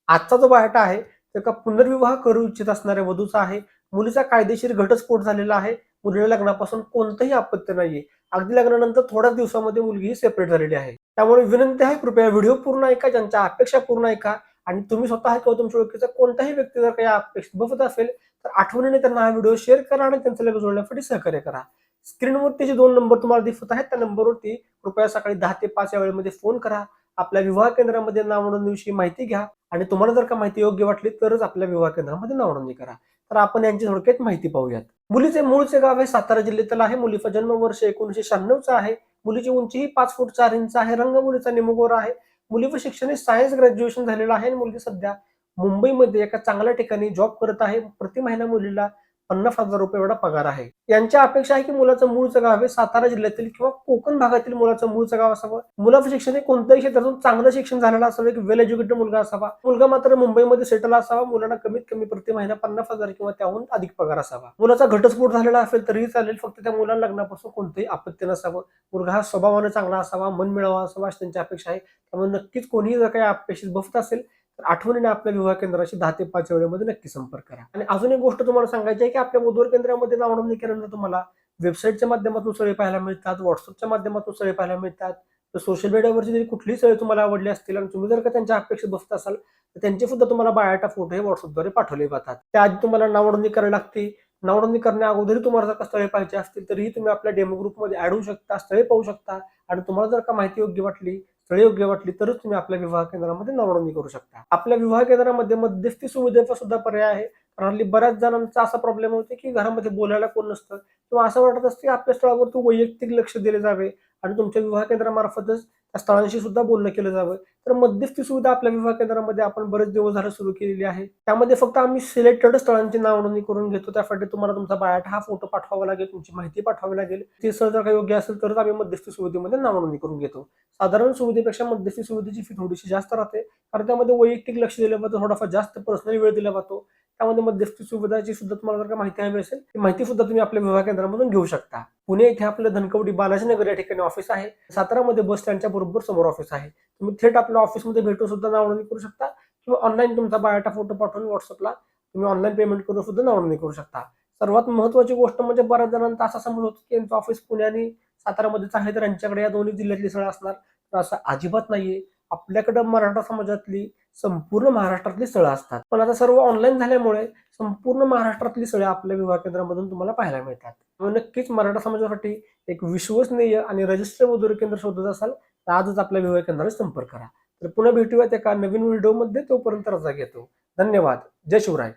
आजचा जो बायोटा आहे तो एका पुनर्विवाह करू इच्छित असणाऱ्या वधूचा आहे. मुलीचा कायदेशीर घटस्फोट झालेला आहे. मुलीला लग्नापासून कोणतंही अपत्य नाहीये. अगदी लग्नानंतर थोड्याच दिवसामध्ये मुलगी सेपरेट झालेली आहे. त्यामुळे विनंती आहे, कृपया व्हिडिओ पूर्ण ऐका, ज्यांच्या अपेक्षा पूर्ण ऐका आणि तुम्ही स्वतः किंवा तुमच्या ओळखीचा कोणताही व्यक्ती जर काही अपेक्षित बघत असेल तर आठवणीने त्यांना हा व्हिडिओ शेअर करा आणि त्यांचं लग्न जुळण्यासाठी सहकार्य करा. स्क्रीनवरती जे 2 नंबर तुम्हाला दिसत आहेत त्या नंबरवरती कृपया सकाळी 10 ते 5 या वेळेमध्ये फोन करा. आपल्या विवाह केंद्रामध्ये नाव नोंदणीविषयी माहिती घ्या आणि तुम्हाला जर का माहिती योग्य वाटली तरच आपल्या विवाह केंद्रामध्ये नाव नोंदणी करा. तर आपण यांची थोडक्यात माहिती पाहूयात. मुलीचे मूळचे गाव आहे सातारा जिल्ह्यातील आहे. मुलीचा जन्मवर्ष 1996 आहे. मुलीची उंची ही 5 फूट 4 इंच आहे. रंग मुलीचा निमगोरा आहे. मुलीचं शिक्षण हे सायन्स ग्रॅज्युएशन झालेलं आहे आणि मुलगी सध्या मुंबईमध्ये एका चांगल्या ठिकाणी जॉब करत आहे. प्रति महिना मुलीला ₹50,000 एवढा पगार आहे. यांच्या अपेक्षा आहे की मुलाचं मूळचं गाव हे सातारा जिल्ह्यातील किंवा कोकण भागातील मुलाचं मूळचं गाव असावं. मुलाचं शिक्षण हे कोणत्याही क्षेत्रातून चांगलं शिक्षण झालेलं असावं. एक वेल एज्युकेटेड मुलगा असावा. मुलगा मात्र मुंबईमध्ये सेटल असावा. मुलांना कमीत कमी प्रति महिना 50,000 किंवा त्याहून अधिक पगार असावा. मुलाचा घटस्फोट झालेला असेल तरीही चालेल, फक्त त्या मुलाला लग्नापासून कोणतेही अपत्य नसावं. मुलगा हा स्वभावाने चांगला असावा, मनमिळावा असावा अशी त्यांची अपेक्षा आहे. त्यामुळे नक्कीच कोणीही जर काही अपेक्षित बघत असेल तर आठवणीने आपल्या विवाह केंद्राशी 10 ते 5 वेळेमध्ये नक्की संपर्क करा. आणि अजून एक गोष्ट तुम्हाला सांगायची आहे की आपल्या वधूवर केंद्रामध्ये नाव नोंदणी केल्यानंतर तुम्हाला वेबसाईटच्या माध्यमातून स्थळे पाहायला मिळतात, व्हॉट्सअपच्या माध्यमातून स्थळे पाहायला मिळतात. तर सोशल मीडियावरची जरी कुठलीही स्थळे तुम्हाला आवडली असतील आणि तुम्ही जर का त्यांच्या अपेक्षित बसत असाल तर त्यांचे सुद्धा तुम्हाला बायोडाटा फोटो हे व्हॉट्सअपद्वारे पाठवले जातात. त्याआधी तुम्हाला नाव नोंदणी करावी लागते. नाव नोंदणी करण्या अगोदरही तुम्हाला जर का स्थळे पाहिजे असतील तरीही तुम्ही आपल्या डेमो ग्रुपमध्ये ऍड होऊ शकता, स्थळे पाहू शकता आणि तुम्हाला जर का माहिती योग्य वाटली, स्थळे योग्य वाटली तरच तुम्ही आपल्या विवाह केंद्रामध्ये नाव नोंदणी करू शकता. आपल्या विवाह केंद्रामध्ये मध्यस्थी सुविधेचा सुद्धा पर्याय आहे. कारण हल्ली बऱ्याच जणांचा असा प्रॉब्लेम होतो की घरामध्ये बोलायला कोण नसतं किंवा असं वाटत असतं की आपल्या स्थळावरती वैयक्तिक लक्ष दिले जावे आणि तुमच्या विवाह केंद्रामार्फतच त्या स्थळांशी सुद्धा बोलणं केलं जावं. तर मध्यस्थी सुविधा आपल्या विवाह केंद्रामध्ये आपण बरेच दिवस झाले सुरू केलेली आहे. त्यामध्ये फक्त आम्ही सिलेक्टेड स्थळांची नाव नोंदणी करून घेतो. त्यासाठी तुम्हाला तुमचा बायोडाटा हा फोटो पाठवावा लागेल, तुमची माहिती पाठवावी लागेल. ते स्थळ जर काही योग्य असेल तरच आम्ही मध्यस्थी सुविधेमध्ये नाव नोंदणी करून घेतो. साधारण सुविधेपेक्षा मध्यस्थी सुविधेची फी थोडीशी जास्त राहते, कारण त्यामध्ये वैयक्तिक लक्ष दिलं जातं, थोडाफार जास्त पर्सनली वेळ दिला जातो. त्यामध्ये मध्यस्थी सुविधाची सुद्धा तुम्हाला जर का माहिती हवी असेल ती माहिती सुद्धा तुम्ही आपल्या विवाह केंद्रामधून घेऊ शकता. पुणे इथे आपलं धनकवडी बालाजीनगर या ठिकाणी ऑफिस आहे. सातारामध्ये बस स्टँडच्या बरोबर समोर ऑफिस आहे. तुम्ही थेट आपल्या ऑफिसमध्ये भेटून सुद्धा नाव नोंदणी करू शकता किंवा ऑनलाईन तुमचा बायोडाटा फोटो पाठवून व्हॉट्सअपला तुम्ही ऑनलाईन पेमेंट करून सुद्धा नाव नोंदणी करू शकता. सर्वात महत्त्वाची गोष्ट म्हणजे बऱ्याच जणांचा असा समज होतो की यांचं ऑफिस पुणे आणि सातारामध्येच आहे तर यांच्याकडे या दोन्ही जिल्ह्यातली स्थळं असणार, तर असं अजिबात नाहीये. आपल्याकडं मराठा समाजातली संपूर्ण महाराष्ट्रातली स्थळं असतात. पण आता सर्व ऑनलाईन झाल्यामुळे संपूर्ण महाराष्ट्रातली स्थळे आपल्या विवाह केंद्रामधून तुम्हाला पाहायला मिळतात. त्यामुळे नक्कीच मराठा समाजासाठी एक विश्वसनीय आणि रजिस्टर वधू केंद्र शोधत असाल तर आजच आपल्या विवाह केंद्राला संपर्क करा. तर पुन्हा भेटूयात एका नवीन व्हिडिओमध्ये. तोपर्यंत रजा घेतो. धन्यवाद. जय शिवराय.